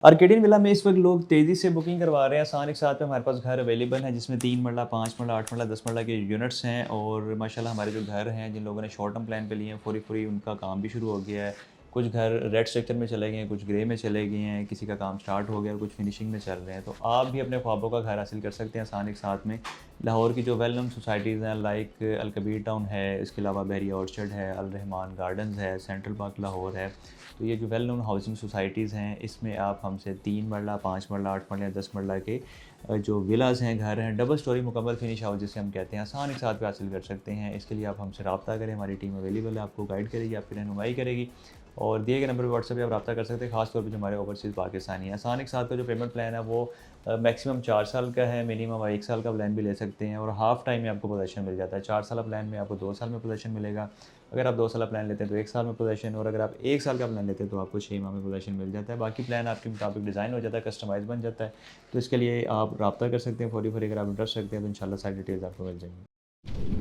Arcadian villa में इस वक्त लोग तेज़ी से बुकिंग करवा रहे हैं। आसान एक साथ में हमारे पास घर अवेलेबल हैं जिसमें 3 मरला, 5 मरला, 8 मरला, 10 मरला के यूनिट्स हैं। और माशाल्लाह हमारे जो घर हैं, जिन लोगों ने शॉर्ट टर्म प्लान पे लिए हैं, फौरी उनका काम भी शुरू हो गया है। कुछ घर रेड स्ट्रक्चर में चले गए हैं, कुछ ग्रे में चले गए हैं, किसी का काम स्टार्ट हो गया और कुछ फिनिशिंग में चल रहे हैं। तो आप भी अपने ख्वाबों का घर हासिल कर सकते हैं आसान एक साथ में। लाहौर की जो वेल नोन सोसाइटीज़ हैं, लाइक अल कबीर टाउन है, इसके अलावा बहरिया ऑर्चर्ड है, अल रहमान गार्डन्स है, सेंट्रल पार्क लाहौर है। तो ये जो वेल नोन हाउसिंग सोसाइटीज़ हैं, इसमें आप हमसे 3 मरला, 5 मरला, 8 मरला या 10 मरला के जो विलास हैं, घर हैं, डबल स्टोरी मुकम्मल फिनिश हाउस जिसे हम कहते हैं, आसान एक साथ पे हासिल कर सकते हैं। इसके लिए आप हमसे रब्ता करें, हमारी टीम अवेलेबल है, आपको गाइड करेगी, आपकी रहनुमाई करेगी। और दिए गए नंबर पे व्हाट्सएप पे आप रब्ता कर सकते हैं, खास तौर पे जो हमारे ओवरसीज़ पाकिस्तानी हैं। आसान एक साथ का जो पेमेंट प्लान है वो मैक्सिमम 4 साल का है, मिनिमम 1 साल का प्लान भी ले सकते हैं और हाफ़ टाइम में आपको पोज़ेशन मिल जाता है। 4 साल प्लान में आपको 2 साल में पोज़ेशन मिलेगा। अगर आप 2 साल प्लान लेते हैं तो 1 साल में पोज़ेशन, और अगर आप 1 साल का प्लान लेते हैं तो आपको 6 माह में पोज़ेशन मिल जाता है। बाकी प्लान आपके मुताबिक डिज़ाइन हो जाता है, कस्टमाइज़ बन जाता है। तो इसके लिए आप रब्ता कर सकते हैं, फ़ौरी अगर आप इंटरेस्ट रखते हैं तो इंशाल्लाह सारी डिटेल्स आपको मिल जाएँगी।